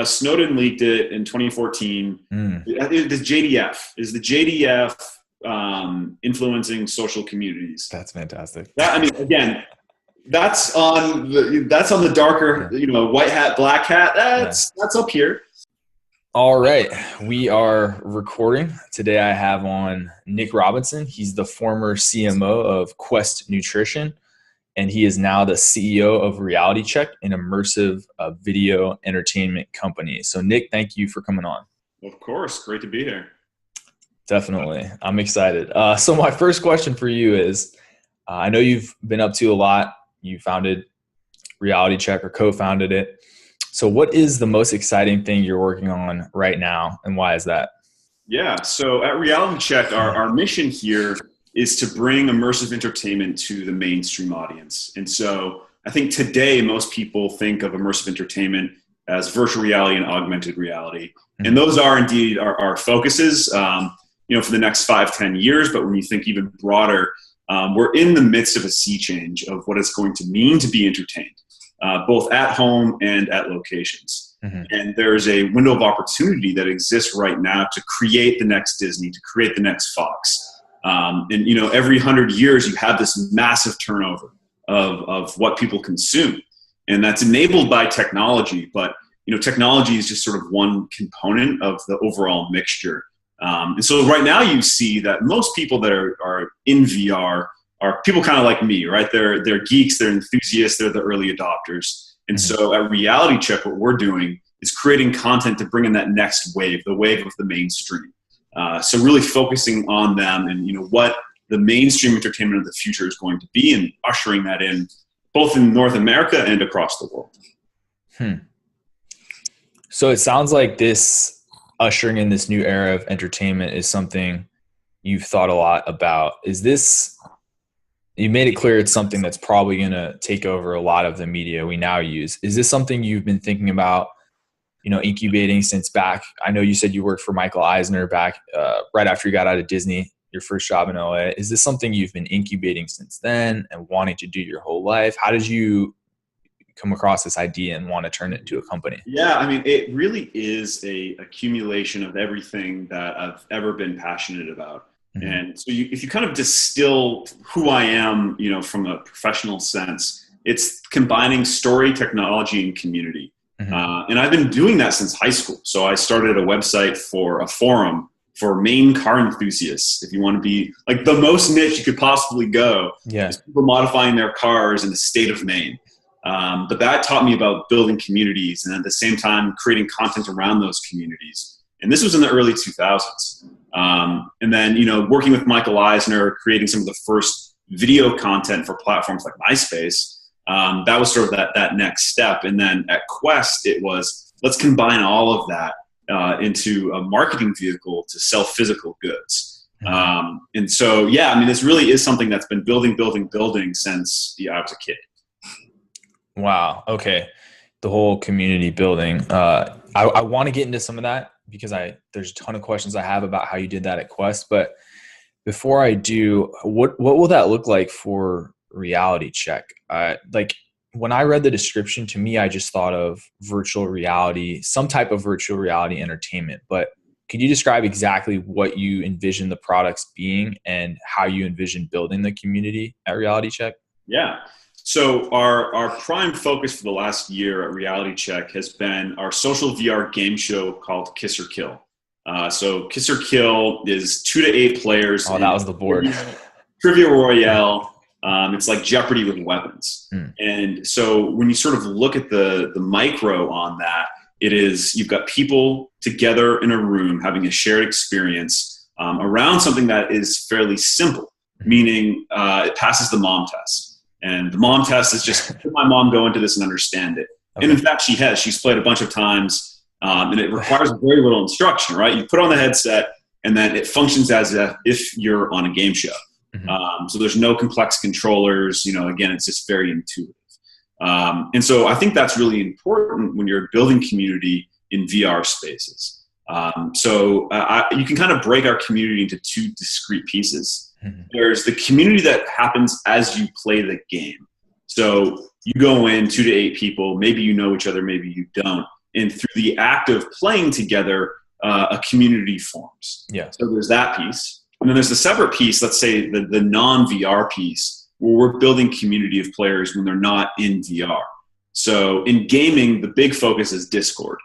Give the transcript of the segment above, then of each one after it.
Snowden leaked it in 2014. The JDF is the JDF influencing social communities. That's fantastic. I mean, again, that's on the darker, white hat, black hat. That's up here. All right. We are recording. Today I have on Nick Robinson. He's the former CMO of Quest Nutrition, and he is now the CEO of RLTY CHK, an immersive video entertainment company. So Nick, thank you for coming on. Of course. Great to be here. Definitely. I'm excited. So my first question for you is, I know you've been up to a lot. You founded RLTY CHK or co-founded it. So what is the most exciting thing you're working on right now, and why is that? Yeah, so at RLTY CHK, our mission here is to bring immersive entertainment to the mainstream audience. And so I think today most people think of immersive entertainment as virtual reality and augmented reality. Mm-hmm. And those are indeed our focuses, for the next 5-10 years. But when you think even broader, we're in the midst of a sea change of what it's going to mean to be entertained. Both at home and at locations. Mm-hmm. And there's a window of opportunity that exists right now to create the next Disney, to create the next Fox. Every 100 years, you have this massive turnover of what people consume. And that's enabled by technology. But, technology is just sort of one component of the overall mixture. And so right now you see that most people that are in VR are people kind of like me, right? They're geeks, they're enthusiasts, they're the early adopters. And so at RLTY CHK, what we're doing is creating content to bring in that next wave, the wave of the mainstream. So really focusing on them and, what the mainstream entertainment of the future is going to be and ushering that in both in North America and across the world. So it sounds like this ushering in this new era of entertainment is something you've thought a lot about. You made it clear it's something that's probably going to take over a lot of the media we now use. Is this something you've been thinking about, incubating since back? I know you said you worked for Michael Eisner back right after you got out of Disney, your first job in LA. Is this something you've been incubating since then and wanting to do your whole life? How did you come across this idea and want to turn it into a company? Yeah, I mean, it really is a accumulation of everything that I've ever been passionate about. Mm-hmm. And so if you kind of distill who I am, from a professional sense, it's combining story, technology, and community. Mm-hmm. And I've been doing that since high school. So I started a website for a forum for Maine car enthusiasts. If you want to be like the most niche you could possibly go, is people modifying their cars in the state of Maine. But that taught me about building communities and at the same time creating content around those communities. And this was in the early 2000s. And then, working with Michael Eisner, creating some of the first video content for platforms like MySpace, that was sort of that next step. And then at Quest, it was, let's combine all of that into a marketing vehicle to sell physical goods. And so, this really is something that's been building since I was a kid. Wow. Okay. The whole community building. I want to get into some of that because there's a ton of questions I have about how you did that at Quest. But before I do, what will that look like for RLTY CHK? Like when I read the description, to me, I just thought of virtual reality, some type of virtual reality entertainment. But could you describe exactly what you envision the products being and how you envision building the community at RLTY CHK? Yeah. So our prime focus for the last year at RLTY CHK has been our social VR game show called Kiss or Kill. So Kiss or Kill is 2 to 8 players. Oh, that was the board. Trivia Royale. It's like Jeopardy with weapons. And so when you sort of look at the micro on that, it is you've got people together in a room having a shared experience around something that is fairly simple, meaning it passes the mom test. And the mom test is just, can my mom go into this and understand it? Okay. And in fact, she has. She's played a bunch of times, and it requires very little instruction, right? You put on the headset, and then it functions as if you're on a game show. Mm-hmm. So there's no complex controllers. Again, it's just very intuitive. And so I think that's really important when you're building community in VR spaces. You can kind of break our community into 2 discrete pieces. Mm-hmm. There's the community that happens as you play the game. So you go in 2 to 8 people, maybe you know each other, maybe you don't. And through the act of playing together, a community forms. Yeah. So there's that piece. And then there's the separate piece, let's say the non-VR piece, where we're building community of players when they're not in VR. So in gaming, the big focus is Discord.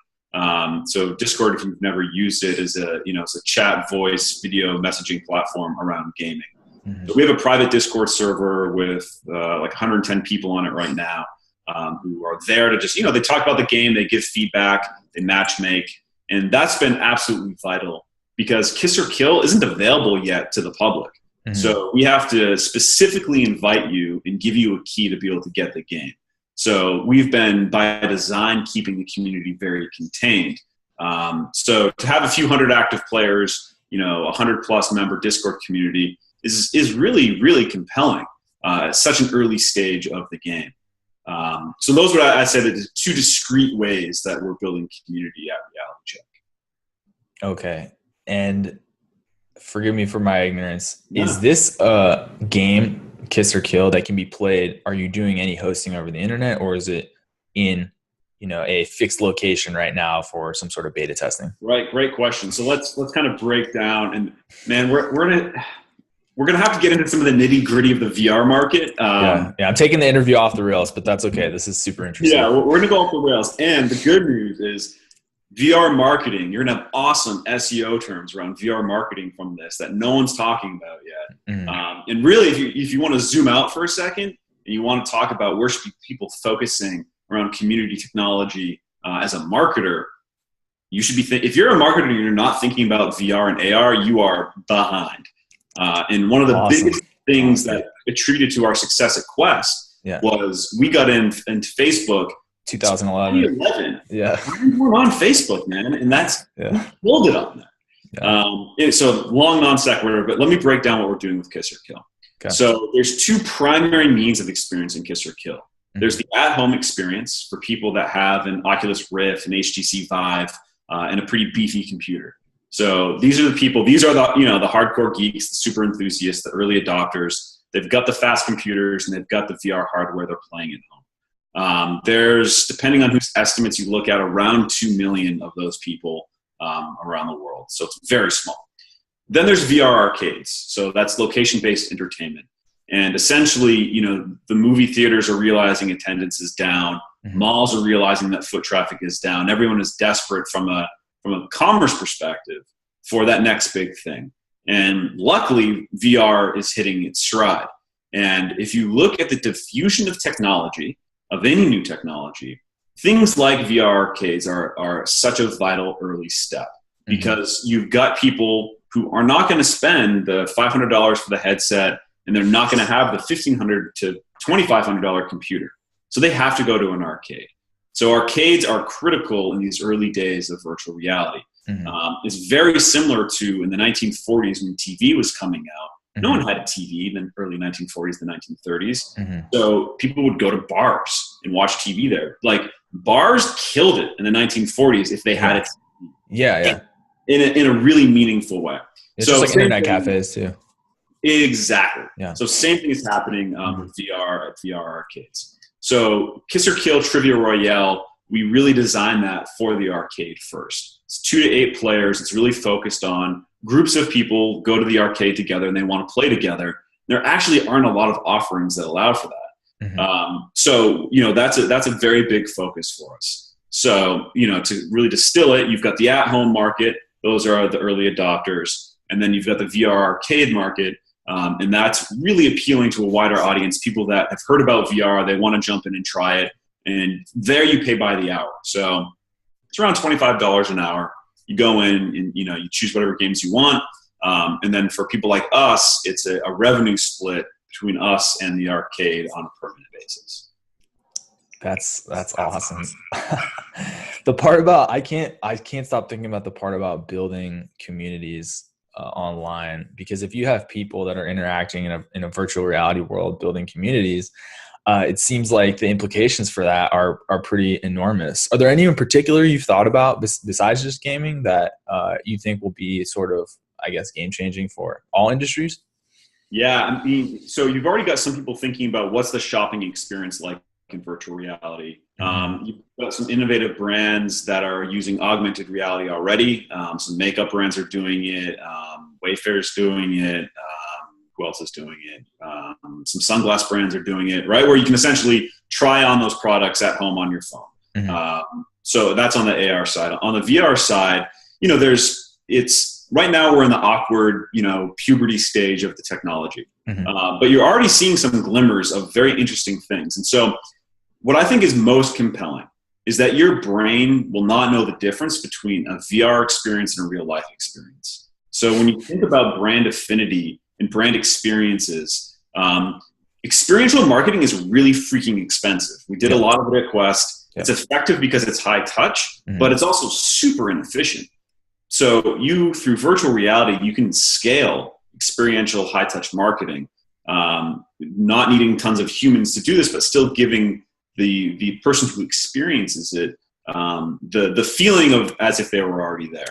So Discord, if you've never used it, is it's a chat, voice, video messaging platform around gaming. Mm-hmm. So we have a private Discord server with like 110 people on it right now, who are there to just, they talk about the game, they give feedback, they match make. And that's been absolutely vital because Kiss or Kill isn't available yet to the public. Mm-hmm. So we have to specifically invite you and give you a key to be able to get the game. So we've been, by design, keeping the community very contained. So to have a few hundred active players, 100+ member Discord community is really, really compelling at such an early stage of the game. So those are, I said, the two discrete ways that we're building community at Reality Check. Okay. And forgive me for my ignorance. Yeah. Is this a game, Kiss or Kill, that can be played? Are you doing any hosting over the internet, or is it in, a fixed location right now for some sort of beta testing? Right. Great question. So let's kind of break down, and man, we're going to have to get into some of the nitty gritty of the VR market. Yeah, I'm taking the interview off the rails, but that's okay. This is super interesting. Yeah, we're going to go off the rails. And the good news is VR marketing, you're going to have awesome SEO terms around VR marketing from this that no one's talking about yet. Mm-hmm. And really, if you want to zoom out for a second and you want to talk about where should people focusing around community technology as a marketer, you should be if you're a marketer and you're not thinking about VR and AR, you are behind. And one of the biggest things that attributed to our success at Quest was we got into Facebook 2011. Yeah. We're on Facebook, man. And we killed it on that. Yeah. So long non sequitur, but let me break down what we're doing with Kiss or Kill. Okay. So there's two primary means of experiencing Kiss or Kill. Mm-hmm. There's the at-home experience for people that have an Oculus Rift, an HTC Vive, and a pretty beefy computer. So these are the people, the hardcore geeks, the super enthusiasts, the early adopters. They've got the fast computers and they've got the VR hardware they're playing at home. There's, depending on whose estimates you look at, around 2 million of those people around the world. So it's very small. Then there's VR arcades. So that's location-based entertainment. And essentially, the movie theaters are realizing attendance is down. Mm-hmm. Malls are realizing that foot traffic is down. Everyone is desperate from a commerce perspective for that next big thing. And luckily, VR is hitting its stride. And if you look at the diffusion of technology, of any new technology, things like VR arcades are such a vital early step, because you've got people who are not going to spend the $500 for the headset, and they're not going to have the $1,500 to $2,500 computer. So they have to go to an arcade. So arcades are critical in these early days of virtual reality. Mm-hmm. It's very similar to in the 1940s when TV was coming out. Mm-hmm. No one had a TV in the early 1940s, the 1930s. Mm-hmm. So people would go to bars and watch TV there. Like, bars killed it in the 1940s if they had a TV. Yeah. In a really meaningful way. It's just like internet cafes too. Exactly. Yeah. So same thing is happening with VR at VR arcades. So Kiss or Kill Trivia Royale, we really designed that for the arcade first. It's 2 to 8 players. It's really focused on groups of people go to the arcade together and they want to play together. There actually aren't a lot of offerings that allow for that. Mm-hmm. So that's a very big focus for us. So, to really distill it, you've got the at-home market. Those are the early adopters. And then you've got the VR arcade market. And that's really appealing to a wider audience, people that have heard about VR, they want to jump in and try it. And there you pay by the hour. So it's around $25 an hour. You go in and, you choose whatever games you want. And then for people like us, it's a revenue split between us and the arcade on a permanent basis. That's awesome. The part about, I can't stop thinking about the part about building communities online, because if you have people that are interacting in a virtual reality world, building communities, it seems like the implications for that are pretty enormous. Are there any in particular you've thought about besides just gaming that you think will be sort of, I guess, game changing for all industries? Yeah, so you've already got some people thinking about what's the shopping experience like in virtual reality. You've got some innovative brands that are using augmented reality already. Some makeup brands are doing it. Wayfair's doing it. Who else is doing it? Some sunglass brands are doing it, right? Where you can essentially try on those products at home on your phone. So that's on the AR side. On the VR side, right now we're in the awkward, puberty stage of the technology. But you're already seeing some glimmers of very interesting things. And so what I think is most compelling is that your brain will not know the difference between a VR experience and a real life experience. So when you think about brand affinity and brand experiences, experiential marketing is really freaking expensive. We did a lot of it at Quest. It's effective because it's high touch, but it's also super inefficient. So through virtual reality, you can scale experiential high touch marketing, not needing tons of humans to do this, but still giving the person who experiences it the feeling of as if they were already there.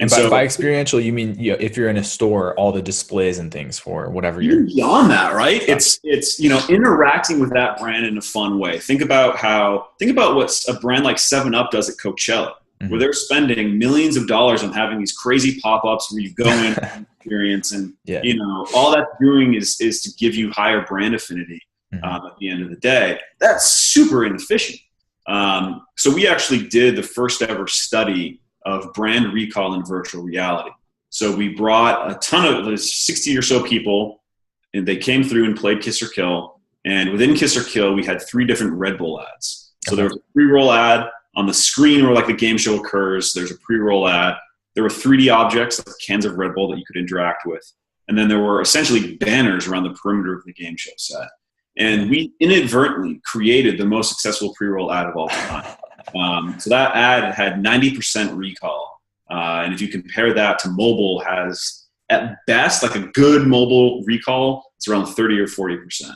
And by experiential, you mean if you're in a store, all the displays and things for whatever you're beyond that, right? It's interacting with that brand in a fun way. Think about what a brand like 7-Up does at Coachella, where they're spending millions of dollars on having these crazy pop-ups where you go in and experience, and all that's doing is to give you higher brand affinity at the end of the day. That's super inefficient. So we actually did the first ever study of brand recall in virtual reality. So we brought there's 60 or so people, and they came through and played Kiss or Kill. And within Kiss or Kill, we had 3 different Red Bull ads. So there was a pre-roll ad on the screen where like the game show occurs. There's a pre-roll ad. There were 3D objects, like cans of Red Bull that you could interact with. And then there were essentially banners around the perimeter of the game show set. And we inadvertently created the most successful pre-roll ad of all time. So that ad had 90% recall. And if you compare that to mobile, has at best, like a good mobile recall, it's around 30 or 40%.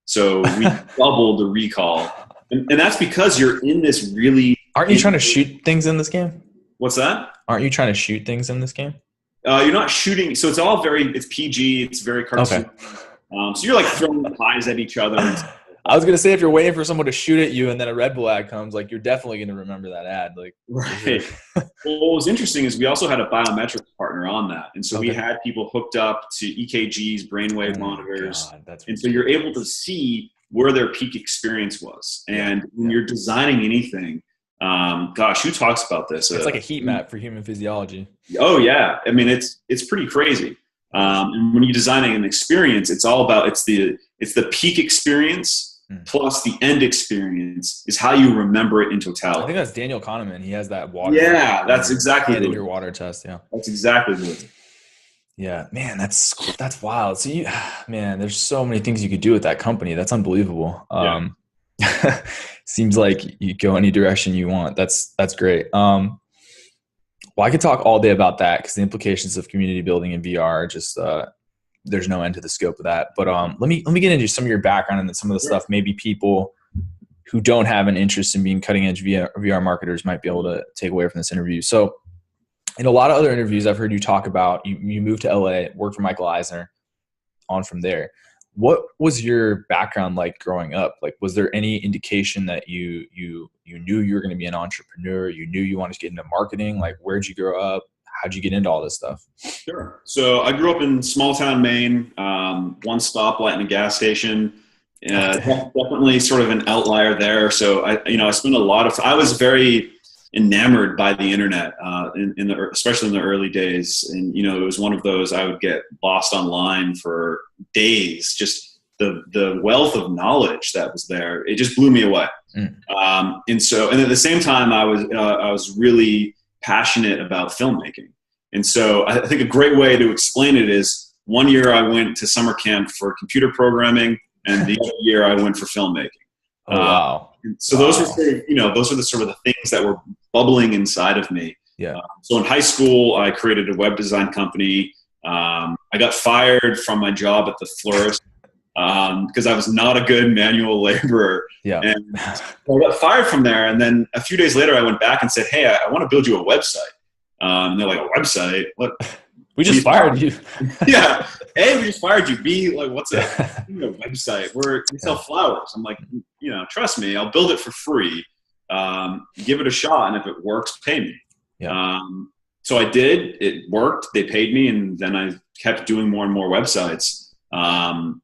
So we doubled the recall. And that's because you're in this really... Aren't you trying to shoot things in this game? What's that? Aren't you trying to shoot things in this game? You're not shooting. So it's PG. It's very cartoon. Okay. So you're like throwing pies at each other. I was going to say, if you're waiting for someone to shoot at you and then a Red Bull ad comes, like, you're definitely going to remember that ad. Like, right. Well, what was interesting is we also had a biometrics partner on that. And so we had people hooked up to EKGs, brainwave monitors. And so you're able to see where their peak experience was. And when you're designing anything, who talks about this? It's like a heat map for human physiology. Oh yeah. I mean, it's pretty crazy. And when you're designing an experience, it's all about, it's the peak experience plus the end experience is how you remember it in totality. I think that's Daniel Kahneman. He has that water. Yeah, that's exactly in your water test. Yeah, that's exactly what. Yeah, man, that's wild. So there's so many things you could do with that company. That's unbelievable. Seems like you go any direction you want. That's great. Well, I could talk all day about that because the implications of community building in VR are just there's no end to the scope of that. But let me get into some of your background and then some of the stuff maybe people who don't have an interest in being cutting edge VR marketers might be able to take away from this interview. So in a lot of other interviews I've heard you talk about, you moved to LA, worked for Michael Eisner, on from there. What was your background like growing up? Like, was there any indication that you knew you were going to be an entrepreneur? You knew you wanted to get into marketing? Like, where'd you grow up? How'd you get into all this stuff? Sure. So I grew up in small town Maine, one stoplight and a gas station. Definitely sort of an outlier there. So I spent a lot of, I was very enamored by the internet, especially in the early days. And, it was one of those, I would get lost online for days, just the wealth of knowledge that was there. It just blew me away. And at the same time, I was really passionate about filmmaking. And so I think a great way to explain it is one year I went to summer camp for computer programming and the other year I went for filmmaking. Oh, wow. So those were those are the sort of the things that were bubbling inside of me. Yeah. So in high school, I created a web design company. I got fired from my job at the florist because I was not a good manual laborer. Yeah. And I got fired from there. And then a few days later, I went back and said, "Hey, I want to build you a website." And they're like, "A website? What We just fired you. Yeah. A, we just fired you. B, like, what's a website? We sell flowers. I'm like, trust me, I'll build it for free. Give it a shot. And if it works, pay me. Yeah. So I did. It worked. They paid me. And then I kept doing more and more websites,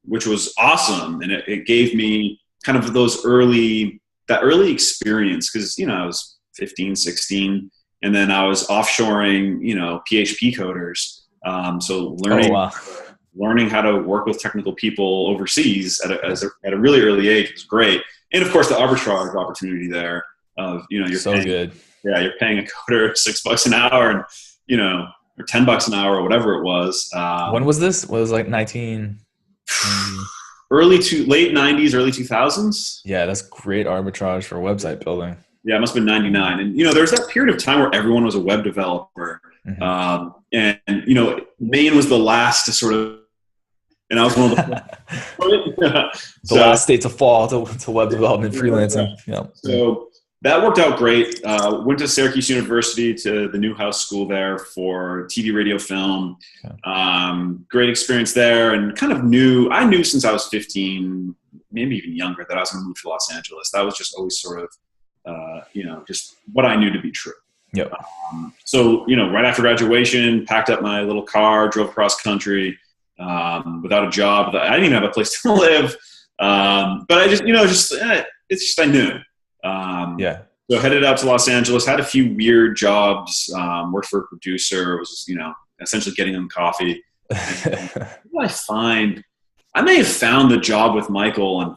which was awesome. And it gave me kind of that early experience. Cause I was 15, 16. And then I was offshoring, PHP coders. So learning how to work with technical people overseas at a really early age was great. And of course the arbitrage opportunity there of, you're so paying, good. Yeah. You're paying a coder $6 an hour and, or $10 an hour or whatever it was. When was this? Was it like 19? Late 90s, early 2000s. Yeah. That's great arbitrage for website building. Yeah, it must have been 99. And, there's that period of time where everyone was a web developer. Mm-hmm. And Maine was the last to sort of, and I was one of the last state to fall to web development, freelancing. Yeah. So that worked out great. Went to Syracuse University to the Newhouse School there for TV, radio, film. Okay. Great experience there, and kind of I knew since I was 15, maybe even younger, that I was going to move to Los Angeles. That was just always sort of, just what I knew to be true. Yep. So, right after graduation, packed up my little car, drove across country, without a job. I didn't even have a place to live. But I just, I knew. Yeah. So headed out to Los Angeles, had a few weird jobs, worked for a producer, was, essentially getting them coffee. I may have found the job with Michael on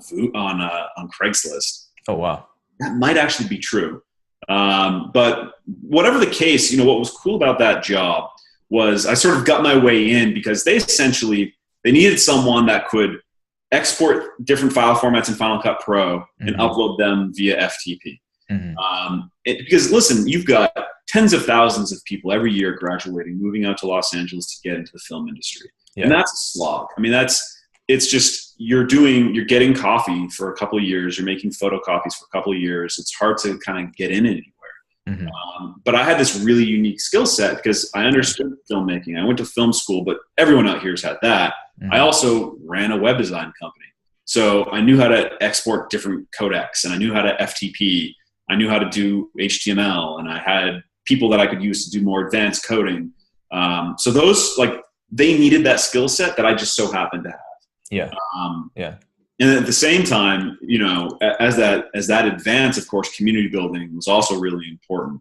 Craigslist. Oh, wow. That might actually be true. But whatever the case, what was cool about that job was I sort of got my way in because they needed someone that could export different file formats in Final Cut Pro and upload them via FTP. Mm-hmm. Because listen, you've got tens of thousands of people every year graduating, moving out to Los Angeles to get into the film industry. Yeah. And that's a slog. I mean, it's just, you're getting coffee for a couple of years. You're making photocopies for a couple of years. It's hard to kind of get in anywhere. Mm-hmm. But I had this really unique skill set because I understood filmmaking. I went to film school, but everyone out here has had that. Mm-hmm. I also ran a web design company. So I knew how to export different codecs, and I knew how to FTP. I knew how to do HTML, and I had people that I could use to do more advanced coding. So those, they needed that skill set that I just so happened to have. Yeah. And at the same time, as that advanced, of course, community building was also really important.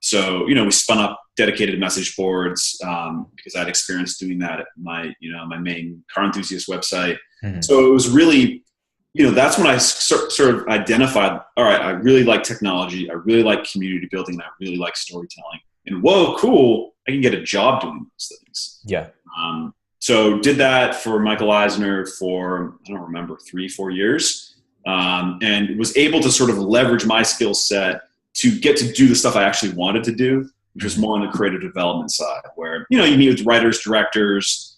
So, we spun up dedicated message boards, because I had experience doing that at my main car enthusiast website. Mm-hmm. So it was really, that's when I sort of identified, all right, I really like technology. I really like community building. And I really like storytelling. And whoa, cool. I can get a job doing those things. Yeah. So did that for Michael Eisner for, I don't remember, 3-4 years. And was able to sort of leverage my skill set to get to do the stuff I actually wanted to do, which was more on the creative development side, where, you meet with writers, directors,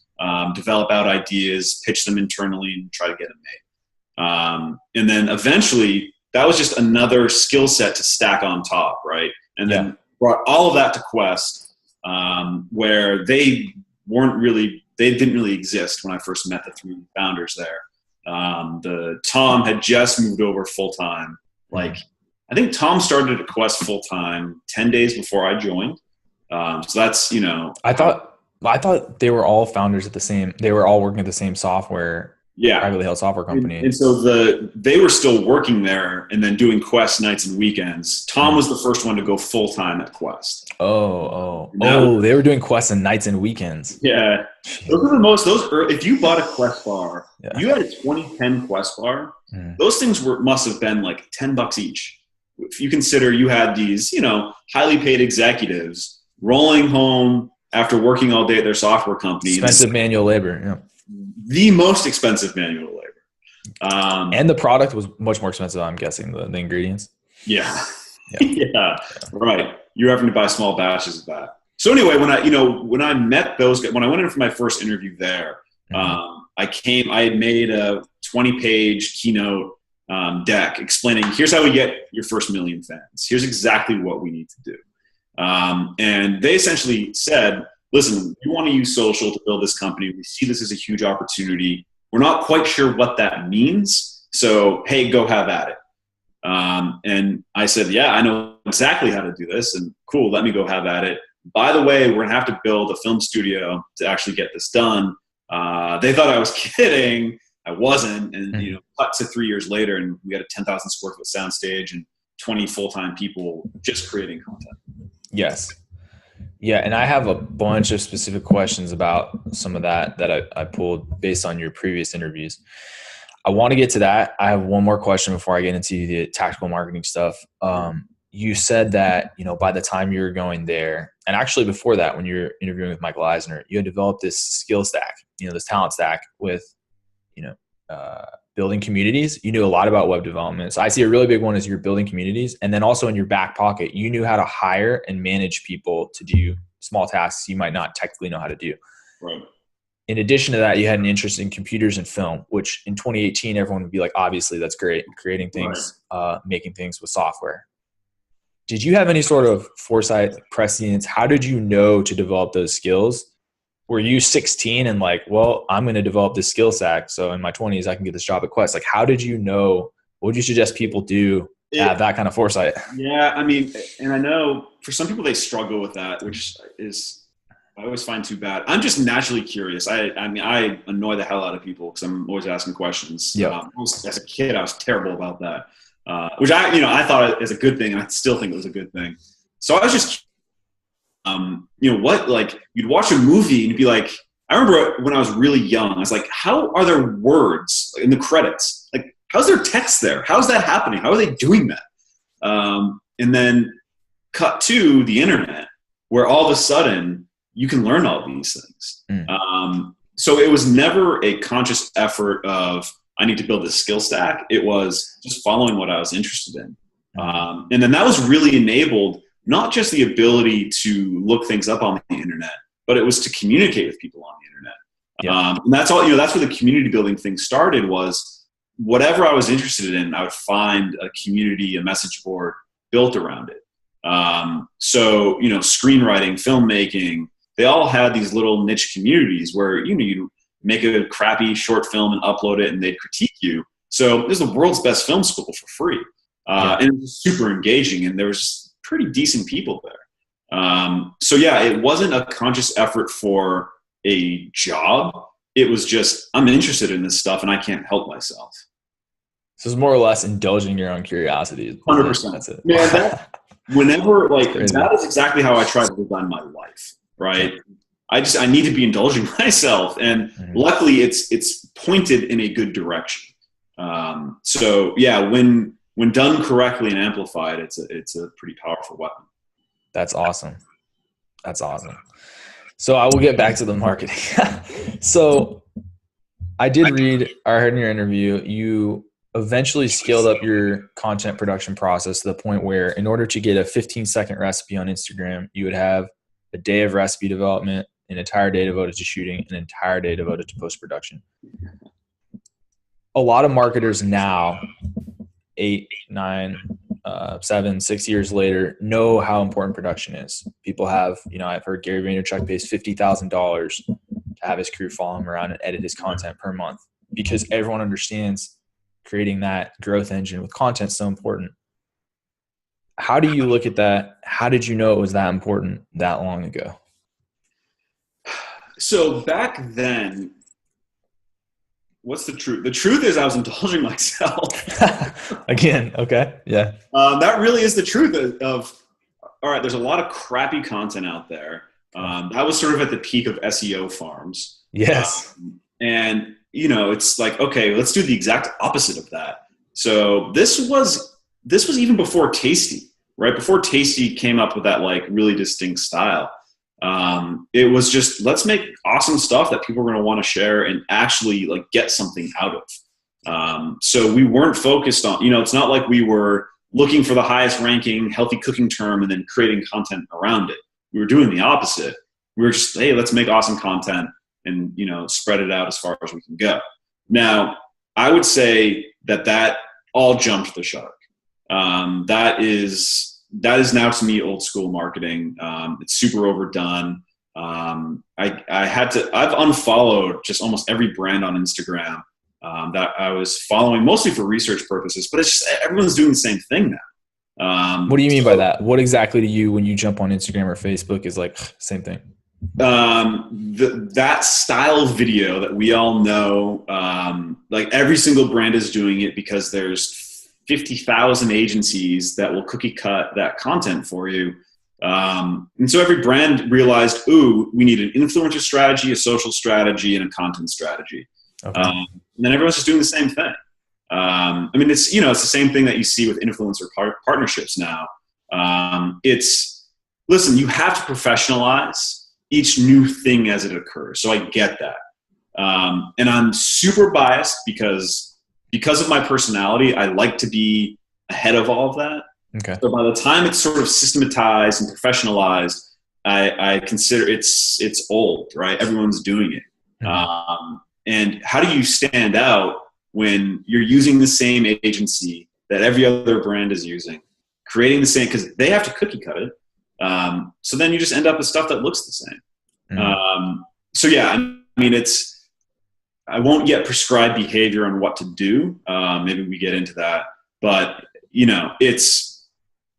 develop out ideas, pitch them internally, and try to get them made. And then eventually that was just another skill set to stack on top, right? And then brought all of that to Quest, where they didn't really exist when I first met the 3 founders there. Tom had just moved over full-time. I think Tom started at Quest full-time 10 days before I joined. So that's, I thought they were all founders they were all working at the same software. Yeah. Privately held software company. And so they were still working there and then doing Quest nights and weekends. Tom was the first one to go full-time at Quest. They were doing Quest on nights and weekends. Yeah. If you bought a Quest bar, you had a 2010 Quest bar, those things must have been like $10 each. If you consider you had these, highly paid executives rolling home after working all day at their software company. Expensive manual labor. Yeah. The most expensive manual labor. And the product was much more expensive, I'm guessing, the ingredients. Yeah. Yeah. Right. You're having to buy small batches of that. So anyway, when I met those guys, when I went in for my first interview there, I had made a 20-page keynote deck explaining, here's how we get your first 1 million fans. Here's exactly what we need to do. And they essentially said, listen, we want to use social to build this company. We see this as a huge opportunity. We're not quite sure what that means. So, hey, go have at it. And I said, yeah, I know exactly how to do this. And cool, let me go have at it. By the way, we're going to have to build a film studio to actually get this done. They thought I was kidding. I wasn't. And, cut to 3 years later, and we had a 10,000 square foot soundstage and 20 full-time people just creating content. Yes. Yeah. And I have a bunch of specific questions about some of that I pulled based on your previous interviews. I want to get to that. I have one more question before I get into the tactical marketing stuff. You said that, by the time you were going there, and actually before that, when you were interviewing with Michael Eisner, you had developed this skill stack, this talent stack with, building communities. You knew a lot about web development. So I see a really big one is you're building communities. And then also in your back pocket, you knew how to hire and manage people to do small tasks you might not technically know how to do. Right. In addition to that, you had an interest in computers and film, which in 2018, everyone would be like, obviously that's great. Creating things, making things with software. Did you have any sort of foresight, prescience? How did you know to develop those skills? Were you 16 and like, well, I'm going to develop this skill stack, so in my 20s, I can get this job at Quest? Like, how did you know? What would you suggest people do to have that kind of foresight? Yeah, I mean, and I know for some people they struggle with that, which is I always find too bad. I'm just naturally curious. I annoy the hell out of people because I'm always asking questions. Yeah. As a kid, I was terrible about that, which I thought as a good thing, and I still think it was a good thing. So I was just. You'd watch a movie and you'd be like, I remember when I was really young, I was like, how are there words in the credits? Like, how's there text there? How's that happening? How are they doing that? And then cut to the internet where all of a sudden you can learn all these things. So it was never a conscious effort of, I need to build this skill stack. It was just following what I was interested in. And then that was really enabled not just the ability to look things up on the internet, but it was to communicate with people on the internet. Yeah. And that's all, that's where the community building thing started, was whatever I was interested in, I would find a community, a message board built around it. So, screenwriting, filmmaking, they all had these little niche communities where, you make a crappy short film and upload it and they'd critique you. So this is the world's best film school for free. And it was super engaging, and there was pretty decent people there. So yeah, it wasn't a conscious effort for a job. It was just, I'm interested in this stuff and I can't help myself. So it's more or less indulging your own curiosity. 100%. That's it. Man, that is exactly how I try to design my life, right? I need to be indulging myself. And luckily it's pointed in a good direction. So yeah, when done correctly and amplified, it's a pretty powerful weapon. That's awesome. So I will get back to the marketing. So I heard in your interview, you eventually scaled up your content production process to the point where in order to get a 15-second recipe on Instagram, you would have a day of recipe development, an entire day devoted to shooting, an entire day devoted to post-production. A lot of marketers now, 8, 9, 7, 6 years later, know how important production is. People have, I've heard Gary Vaynerchuk pays $50,000 to have his crew follow him around and edit his content per month, because everyone understands creating that growth engine with content is so important. How do you look at that? How did you know it was that important that long ago? So back then, what's the truth? The truth is I was indulging myself. Again, okay. Yeah. That really is the truth of, all right, there's a lot of crappy content out there. That was sort of at the peak of SEO farms. Yes. And, it's like, okay, let's do the exact opposite of that. So this was even before Tasty, right? Before Tasty came up with that like really distinct style. It was just, let's make awesome stuff that people are going to want to share and actually like get something out of. So we weren't focused on, it's not like we were looking for the highest ranking healthy cooking term and then creating content around it. We were doing the opposite. We were just, hey, let's make awesome content and, spread it out as far as we can go. Now, I would say that all jumped the shark. That is now to me old school marketing. It's super overdone. I've unfollowed just almost every brand on Instagram that I was following, mostly for research purposes, but it's just everyone's doing the same thing now. What do you mean by that? What exactly do you, when you jump on Instagram or Facebook, is like same thing? That style of video that we all know, like every single brand is doing it because there's 50,000 agencies that will cookie cut that content for you. And so every brand realized, ooh, we need an influencer strategy, a social strategy, and a content strategy. Okay. And then everyone's just doing the same thing. I mean, it's the same thing that you see with influencer partnerships now. Listen, you have to professionalize each new thing as it occurs. So I get that. And I'm super biased because of my personality, I like to be ahead of all of that. Okay. So by the time it's sort of systematized and professionalized, I consider it's old, right? Everyone's doing it. Mm-hmm. And how do you stand out when you're using the same agency that every other brand is using, creating the same, because they have to cookie cut it. So then you just end up with stuff that looks the same. Mm-hmm. So yeah, I mean, I won't yet prescribe behavior on what to do. Maybe we get into that, but it's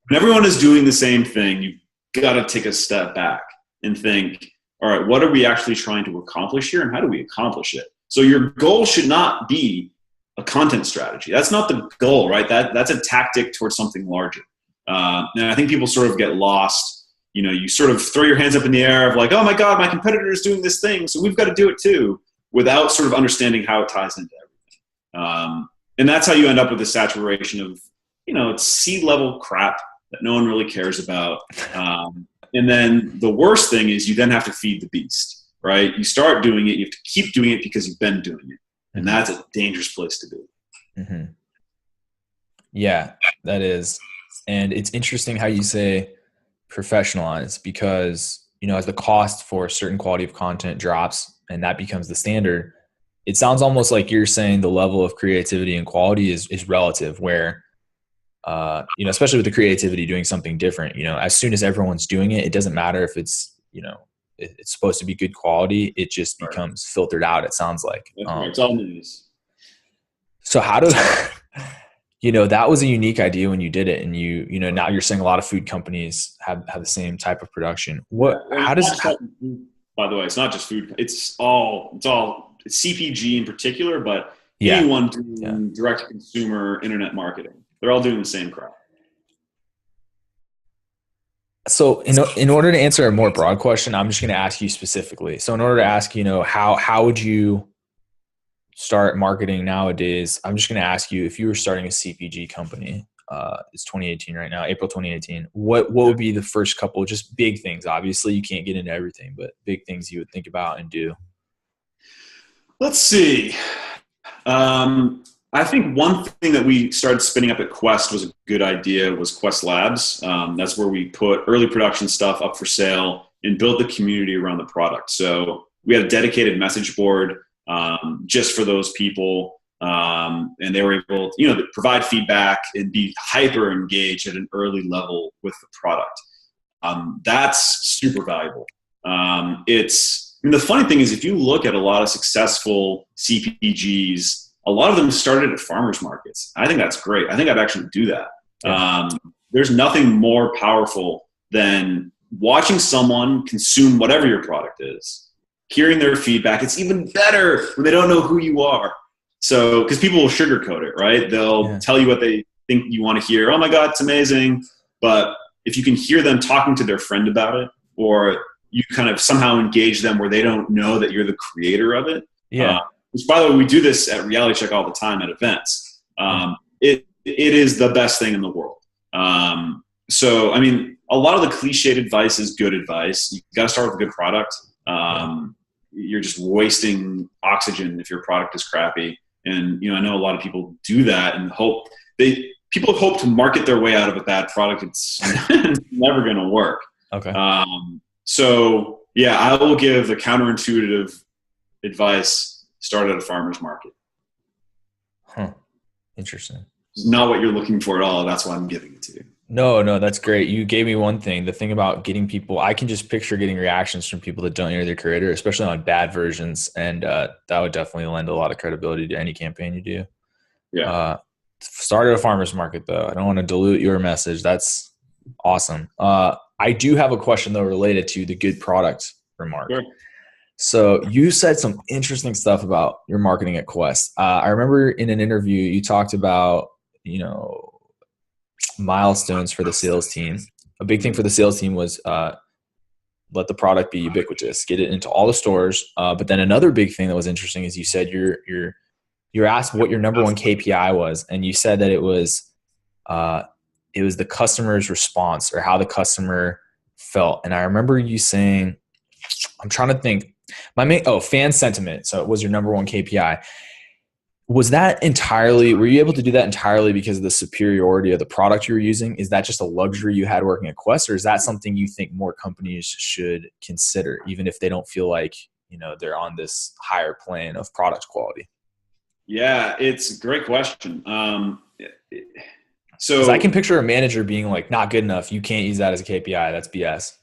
when everyone is doing the same thing, you've got to take a step back and think, all right, what are we actually trying to accomplish here and how do we accomplish it? So your goal should not be a content strategy. That's not the goal, right? That's a tactic towards something larger. And I think people sort of get lost. You sort of throw your hands up in the air of like, oh my God, my competitor is doing this thing, so we've got to do it too, without sort of understanding how it ties into everything. And that's how you end up with the saturation of, it's C-level crap that no one really cares about. And then the worst thing is you then have to feed the beast, right? You start doing it, you have to keep doing it because you've been doing it. And that's a dangerous place to be. Mm-hmm. Yeah, that is. And it's interesting how you say professionalize because, as the cost for a certain quality of content drops and that becomes the standard, it sounds almost like you're saying the level of creativity and quality is relative where, especially with the creativity doing something different, as soon as everyone's doing it, it doesn't matter if it's, it's supposed to be good quality. It just becomes filtered out. It sounds like it's all news. So how does, that was a unique idea when you did it. And now you're saying a lot of food companies have the same type of production. By the way, it's not just food. It's CPG in particular, but anyone doing direct to consumer internet marketing, they're all doing the same crap. So in order to answer a more broad question, I'm just going to ask you specifically. So in order to ask, how would you start marketing nowadays? I'm just going to ask you, if you were starting a CPG company, it's 2018 right now, April 2018, what would be the first couple just big things? Obviously you can't get into everything, but big things you would think about and do. Let's see. I think one thing that we started spinning up at Quest was a good idea was Quest Labs. That's where we put early production stuff up for sale and build the community around the product. So we had a dedicated message board just for those people. And they were able to, provide feedback and be hyper engaged at an early level with the product. That's super valuable. The funny thing is, if you look at a lot of successful CPGs, a lot of them started at farmers markets. I think that's great. I think I'd actually do that. Yeah. There's nothing more powerful than watching someone consume whatever your product is, hearing their feedback. It's even better when they don't know who you are. So, because people will sugarcoat it, right? They'll tell you what they think you want to hear. Oh my God, it's amazing. But if you can hear them talking to their friend about it, or you kind of somehow engage them where they don't know that you're the creator of it. Yeah. Which, by the way, we do this at Reality Check all the time at events. It is the best thing in the world. So, a lot of the cliched advice is good advice. You got to start with a good product. You're just wasting oxygen if your product is crappy. And, I know a lot of people do that and people hope to market their way out of a bad product. It's never going to work. Okay. So yeah, I will give the counterintuitive advice. Start at a farmer's market. Huh. Interesting. It's not what you're looking for at all. That's why I'm giving it to you. No, that's great. You gave me one thing, the thing about getting people, I can just picture getting reactions from people that don't hear their creator, especially on bad versions. And that would definitely lend a lot of credibility to any campaign you do. Yeah. Start at a farmer's market though. I don't want to dilute your message. That's awesome. I do have a question though related to the good product remark. Sure. So you said some interesting stuff about your marketing at Quest. I remember in an interview you talked about, milestones for the sales team. A big thing for the sales team was let the product be ubiquitous, get it into all the stores. But then another big thing that was interesting is you said you're asked what your number one KPI was, and you said that it was the customer's response or how the customer felt. And I remember you saying, I'm trying to think, fan sentiment. So it was your number one KPI. Was that entirely, were you able to do that entirely because of the superiority of the product you were using? Is that just a luxury you had working at Quest, or is that something you think more companies should consider, even if they don't feel like, they're on this higher plane of product quality? Yeah, it's a great question. So I can picture a manager being like, not good enough. You can't use that as a KPI. That's BS.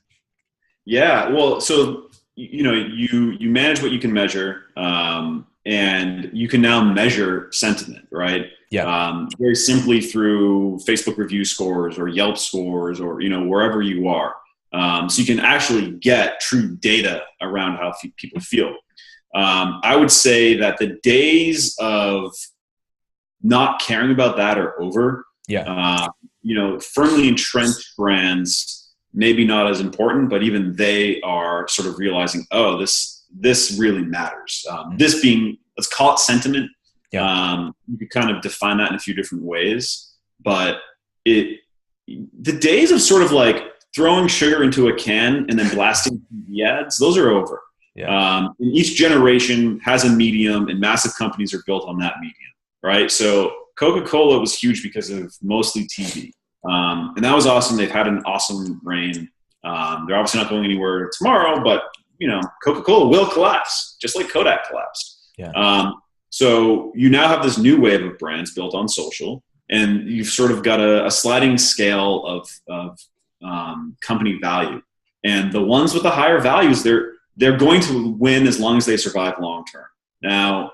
Yeah. Well, so, you manage what you can measure. And you can now measure sentiment, right? Yeah. Very simply through Facebook review scores or Yelp scores or, wherever you are. So you can actually get true data around how people feel. I would say that the days of not caring about that are over. Yeah. Firmly entrenched brands, maybe not as important, but even they are sort of realizing, oh, this really matters. This being, let's call it sentiment. Yeah. You could kind of define that in a few different ways, but the days of sort of like throwing sugar into a can and then blasting TV ads, those are over. Yeah. And each generation has a medium, and massive companies are built on that medium, right? So Coca-Cola was huge because of mostly TV. And that was awesome. They've had an awesome reign. They're obviously not going anywhere tomorrow, but Coca-Cola will collapse, just like Kodak collapsed. Yeah. So you now have this new wave of brands built on social, and you've sort of got a sliding scale of company value. And the ones with the higher values, they're going to win as long as they survive long term. Now,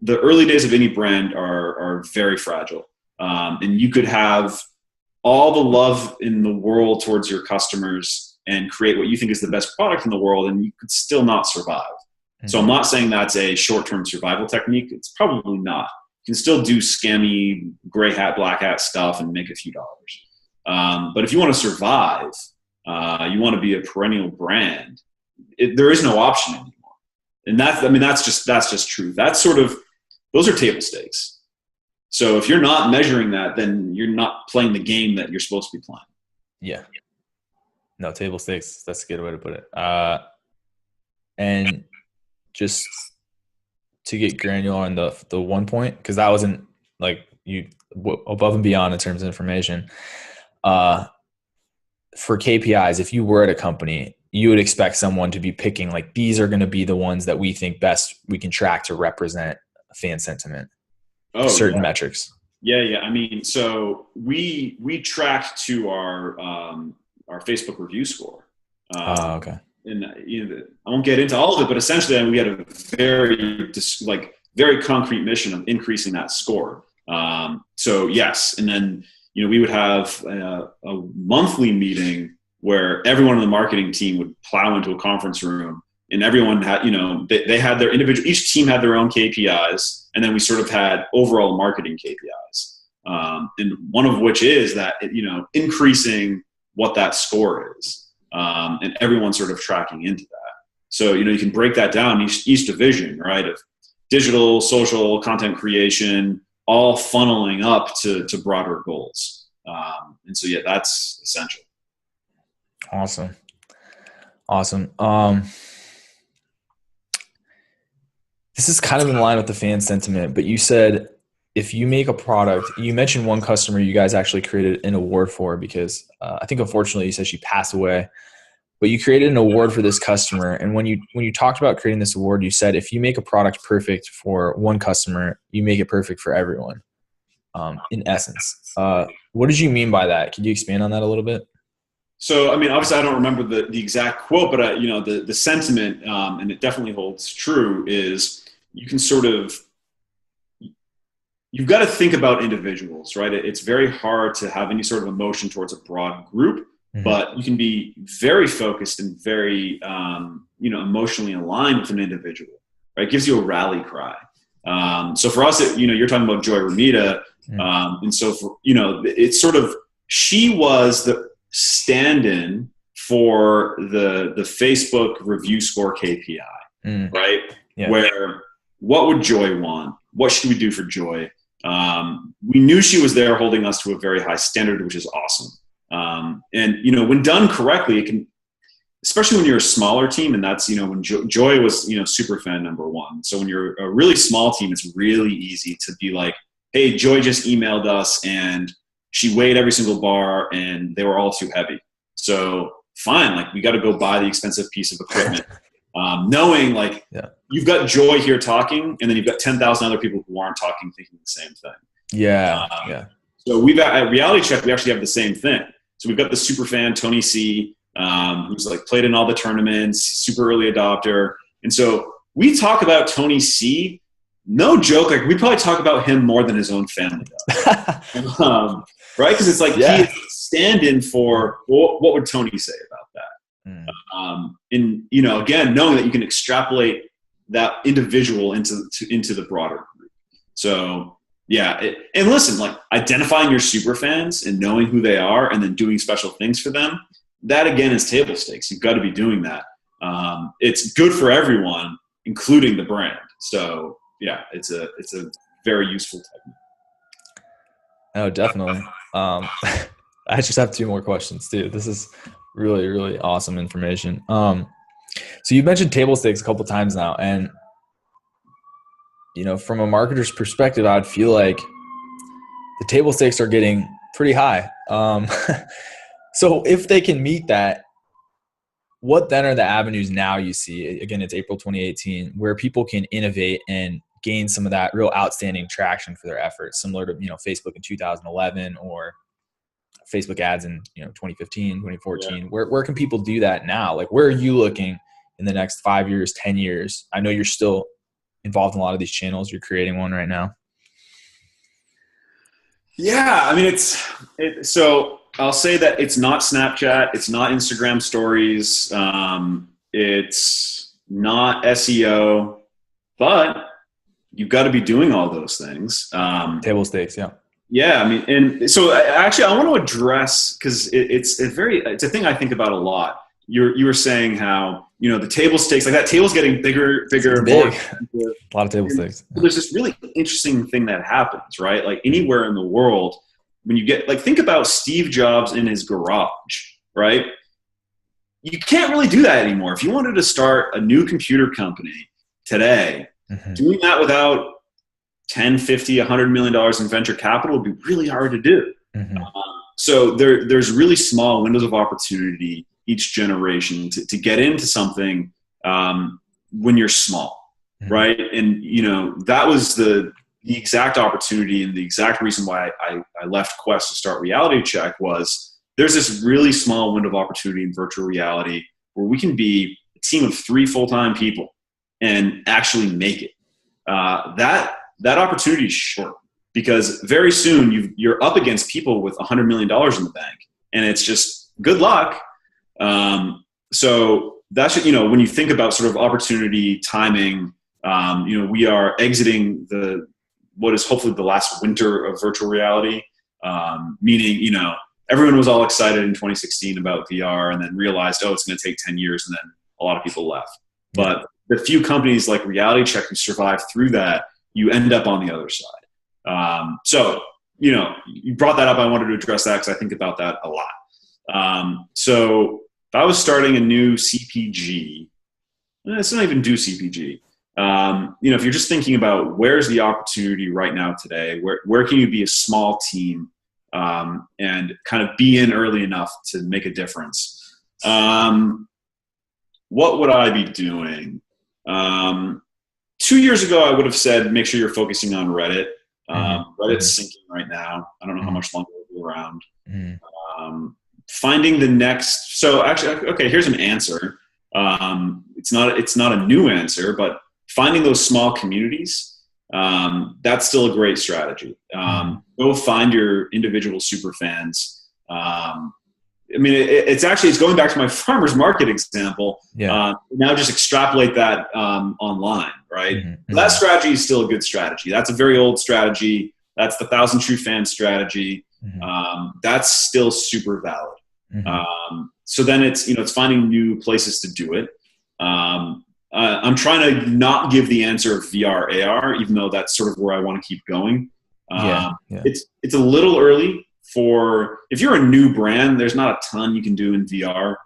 the early days of any brand are very fragile, and you could have all the love in the world towards your customers and create what you think is the best product in the world, and you could still not survive. Mm-hmm. So I'm not saying that's a short-term survival technique. It's probably not. You can still do scammy gray hat, black hat stuff and make a few dollars. But if you want to survive, you want to be a perennial brand, there is no option anymore. And that's just true. Those are table stakes. So if you're not measuring that, then you're not playing the game that you're supposed to be playing. Yeah. No, table stakes. That's a good way to put it. And just to get granular on the 1 point, because that wasn't like you above and beyond in terms of information. For KPIs, if you were at a company, you would expect someone to be picking like, these are going to be the ones that we think best we can track to represent fan sentiment. Certain metrics. Yeah. I mean, so we tracked to our Facebook review score. Okay. And I won't get into all of it, but essentially we had a very concrete mission of increasing that score. So yes, and then we would have a monthly meeting where everyone in the marketing team would plow into a conference room, and everyone had they had their individual. Each team had their own KPIs, and then we sort of had overall marketing KPIs, and one of which is that increasing what that score is. And everyone's sort of tracking into that. So, you can break that down each division, right, of digital, social, content creation, all funneling up to broader goals. And so, yeah, that's essential. Awesome. This is kind of in line with the fan sentiment, but you said if you make a product, you mentioned one customer you guys actually created an award for because I think unfortunately you said she passed away, but you created an award for this customer. And when you talked about creating this award, you said if you make a product perfect for one customer, you make it perfect for everyone. in essence. What did you mean by that? Could you expand on that a little bit? So, I mean, obviously I don't remember the exact quote, but the sentiment, and it definitely holds true, is you can sort of, you've got to think about individuals, right? It's very hard to have any sort of emotion towards a broad group, but you can be very focused and very, emotionally aligned with an individual, right? It gives you a rally cry. So for us, you're talking about Joy Ramita. And so it's sort of, she was the stand-in for the Facebook review score KPI, right? Yeah. Where, what would Joy want? What should we do for Joy? We knew she was there holding us to a very high standard, which is awesome. And when done correctly, it can, especially when you're a smaller team, and that's, when Joy was, super fan number one. So when you're a really small team, it's really easy to be like, hey, Joy just emailed us and she weighed every single bar and they were all too heavy. So fine, like we got to go buy the expensive piece of equipment. Knowing you've got Joy here talking, and then you've got 10,000 other people who aren't talking, thinking the same thing. Yeah. So at Reality Check, we actually have the same thing. So we've got the super fan, Tony C, who's like played in all the tournaments, super early adopter. And so we talk about Tony C, no joke, like we probably talk about him more than his own family does. Right? Because it's like he is a stand-in for, what would Tony say about that? And again, knowing that you can extrapolate that individual into the broader group. So and listen, like identifying your super fans and knowing who they are and then doing special things for them, that again is table stakes. You've got to be doing that. It's good for everyone, including the brand. So it's a very useful technique. Oh, definitely. I just have 2 more questions too. This is really, really awesome information. So you mentioned table stakes a couple times now, and from a marketer's perspective, I'd feel like the table stakes are getting pretty high. So if they can meet that, what then are the avenues now you see? Again, it's April 2018, where people can innovate and gain some of that real outstanding traction for their efforts, similar to Facebook in 2011 or Facebook ads in 2015, 2014. Where can people do that now? Like, where are you looking in the next 5 years, 10 years? I know you're still involved in a lot of these channels. You're creating one right now. Yeah, I mean, so I'll say that it's not Snapchat, it's not Instagram stories, it's not SEO, but you've got to be doing all those things. Table stakes, yeah. Yeah, I mean, and so actually I want to address, because it's a thing I think about a lot. You were saying how, the table stakes, like that table's getting bigger, more. A lot of table stakes. There's this really interesting thing that happens, right? Like anywhere in the world, when you get, like, think about Steve Jobs in his garage, right? You can't really do that anymore. If you wanted to start a new computer company today, doing that without 10, 50, $100 million in venture capital would be really hard to do. So there's really small windows of opportunity each generation to get into something when you're small, right? And, that was the exact opportunity and the exact reason why I left Quest to start Reality Check was there's this really small window of opportunity in virtual reality where we can be a team of 3 full-time people and actually make it. That opportunity is short because very soon you're up against people with $100 million in the bank, and it's just good luck. So that's, when you think about sort of opportunity timing, we are exiting what is hopefully the last winter of virtual reality, meaning, everyone was all excited in 2016 about VR and then realized, it's going to take 10 years. And then a lot of people left. But the few companies like Reality Check who survive through that, you end up on the other side. So, you brought that up. I wanted to address that because I think about that a lot. So if I was starting a new CPG, it's not even do CPG. If you're just thinking about where's the opportunity right now today, where can you be a small team and kind of be in early enough to make a difference? What would I be doing? 2 years ago, I would have said, make sure you're focusing on Reddit. Reddit's sinking right now. I don't know how much longer it'll be around. Finding the next. So actually, okay, here's an answer. It's not a new answer, but finding those small communities, that's still a great strategy. Go find your individual super fans. I mean, it's going back to my farmer's market example. Now just extrapolate that online, right? That strategy is still a good strategy. That's a very old strategy. That's the 1,000 true fan strategy. That's still super valid. So then it's finding new places to do it. I'm trying to not give the answer of VR, AR, even though that's sort of where I want to keep going. It's a little early if you're a new brand, there's not a ton you can do in VR.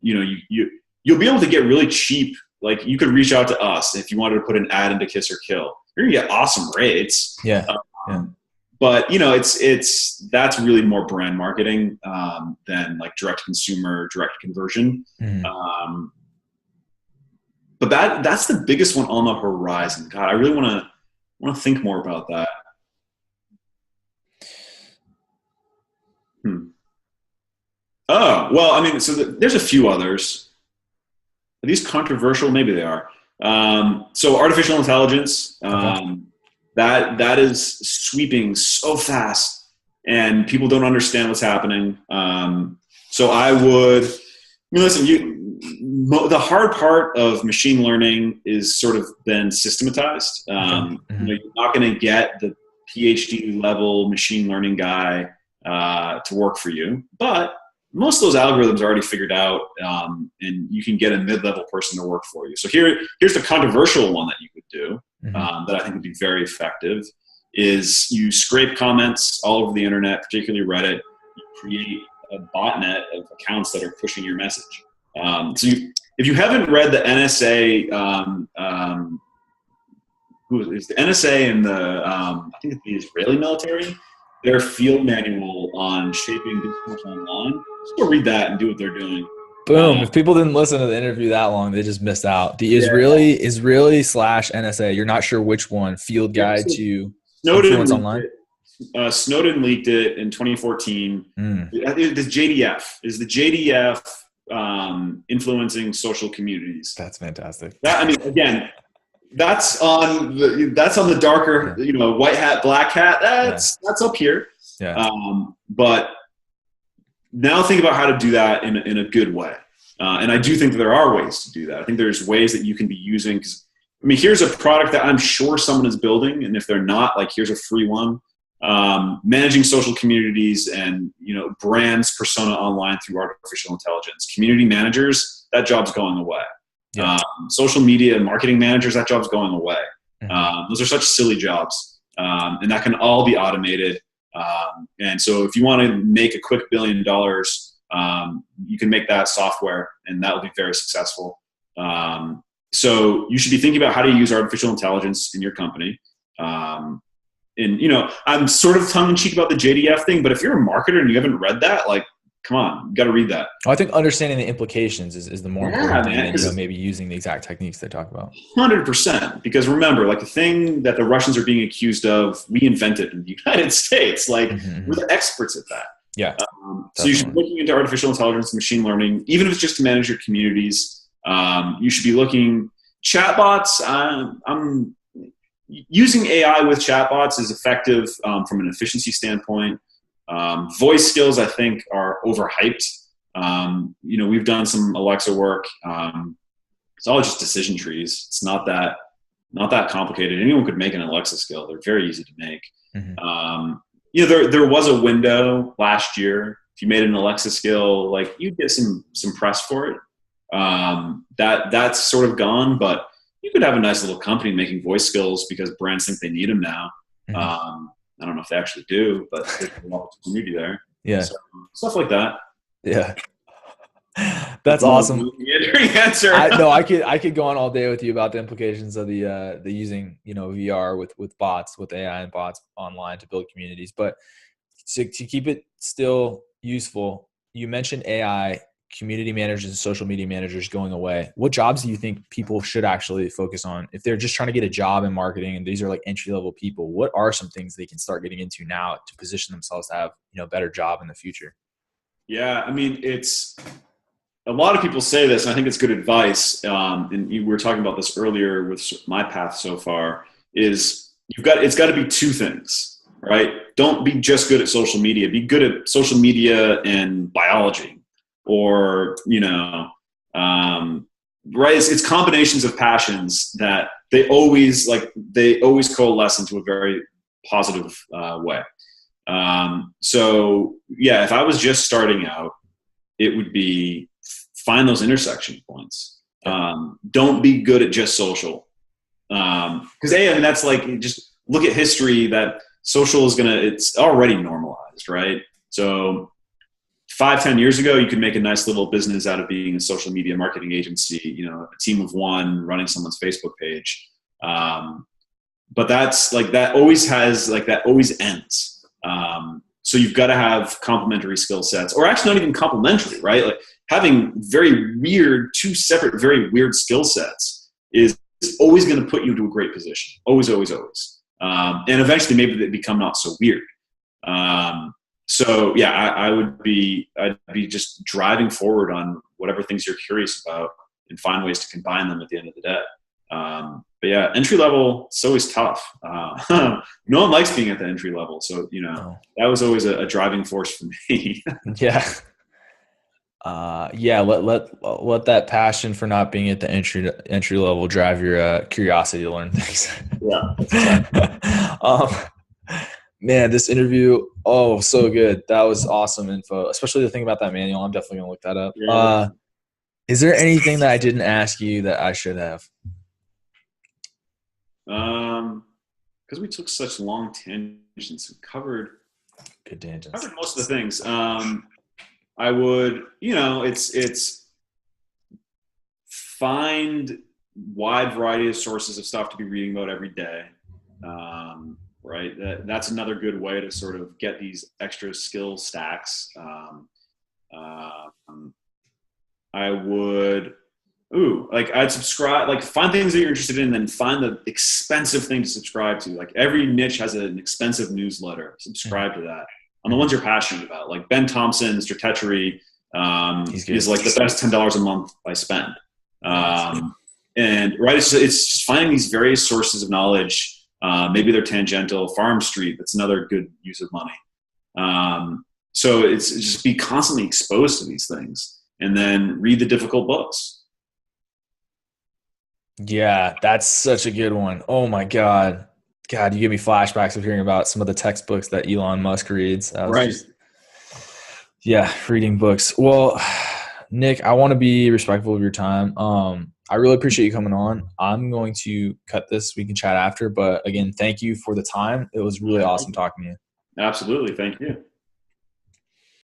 You'll be able to get really cheap. Like you could reach out to us if you wanted to put an ad into Kiss or Kill. You're gonna get awesome rates. But that's really more brand marketing than like direct consumer, direct conversion. But that's the biggest one on the horizon. God, I really want to think more about that. Oh, well, I mean, so there's a few others. Are these controversial? Maybe they are. So artificial intelligence, that is sweeping so fast and people don't understand what's happening. So listen, the hard part of machine learning is sort of been systematized. You're not going to get the PhD level machine learning guy to work for you, but most of those algorithms are already figured out, and you can get a mid-level person to work for you. So here's the controversial one that you could do that I think would be very effective is you scrape comments all over the internet, particularly Reddit. You create a botnet of accounts that are pushing your message. If you haven't read the NSA, who is the NSA and I think it's the Israeli military, their field manual on shaping discourse online. Just go read that and do what they're doing. Boom. If people didn't listen to the interview that long, they just missed out. The Israeli/NSA, you're not sure which one, field guide to influence online? Snowden leaked it in 2014. The JDF. Is the JDF influencing social communities? That's fantastic. Again, that's on the darker, white hat, black hat. That's up here. But now think about how to do that in a good way. And I do think that there are ways to do that. I think there's ways that you can be using. Here's a product that I'm sure someone is building, and if they're not, like here's a free one. Managing social communities and brands persona online through artificial intelligence. Community managers, that job's going away. Social media marketing managers, that job's going away. Those are such silly jobs, and that can all be automated. And so if you want to make a quick $1 billion, you can make that software, and that will be very successful. So you should be thinking about how to use artificial intelligence in your company. And I'm sort of tongue-in-cheek about the JDF thing, but if you're a marketer and you haven't read that, like, come on, you got to read that. I think understanding the implications is the more important thing than maybe using the exact techniques they talk about. 100%. Because remember, like the thing that the Russians are being accused of, we invented in the United States. Like we're the experts at that. So you should be looking into artificial intelligence, machine learning, even if it's just to manage your communities. You should be looking chatbots. I'm using AI with chatbots is effective from an efficiency standpoint. Voice skills, I think, are overhyped. We've done some Alexa work. It's all just decision trees. It's not that complicated. Anyone could make an Alexa skill. They're very easy to make. There was a window last year. If you made an Alexa skill, like you'd get some press for it. That's sort of gone, but you could have a nice little company making voice skills because brands think they need them now. I don't know if they actually do, but there's an opportunity there. So, stuff like that. That's awesome. Answer. I could go on all day with you about the implications of the using VR with bots, with AI and bots online to build communities. But to keep it still useful, you mentioned AI. community managers and social media managers going away, what jobs do you think people should actually focus on if they're just trying to get a job in marketing and these are like entry-level people? What are some things they can start getting into now to position themselves to have, a better job in the future? Yeah, I mean, it's a lot of people say this, and I think it's good advice. And we were talking about this earlier with my path so far. Is it's got to be two things, right? Don't be just good at social media. Be good at social media and biology, or right? It's combinations of passions that they always coalesce into a very positive way. So yeah, if I was just starting out, it would be find those intersection points. Don't be good at just social. Because that's like, just look at history, that social it's already normalized, right? So 5-10 years ago, you could make a nice little business out of being a social media marketing agency, a team of one running someone's Facebook page. But that's like, that always ends. So you've got to have complementary skill sets, or actually not even complementary, right? Like having two separate, very weird skill sets is always going to put you into a great position. Always, always, always. And eventually maybe they become not so weird. So yeah, I'd be just driving forward on whatever things you're curious about and find ways to combine them at the end of the day. But yeah, entry level, it's always tough. No one likes being at the entry level. So, that was always a driving force for me. Yeah. Let that passion for not being at the entry level drive your curiosity to learn things. Yeah. Man, this interview, so good. That was awesome info, especially the thing about that manual. I'm definitely gonna look that up. Yeah. Is there anything that I didn't ask you that I should have? Because we took such long tangents and covered most of the things. I would, it's find wide variety of sources of stuff to be reading about every day. Right. That's another good way to sort of get these extra skill stacks. I would, I'd subscribe, find things that you're interested in, and then find the expensive thing to subscribe to. Like every niche has an expensive newsletter. Subscribe to that. On the ones you're passionate about, like Ben Thompson, Mr. Tetchery, is like the best $10 a month I spend. And right, it's just finding these various sources of knowledge. Maybe they're tangential. Farm Street, that's another good use of money. So it's just be constantly exposed to these things, and then read the difficult books. Yeah, that's such a good one. Oh my God, you give me flashbacks of hearing about some of the textbooks that Elon Musk reads. Right. Reading books. Well, Nick, I want to be respectful of your time. I really appreciate you coming on. I'm going to cut this. We can chat after. But again, thank you for the time. It was really awesome talking to you. Absolutely. Thank you.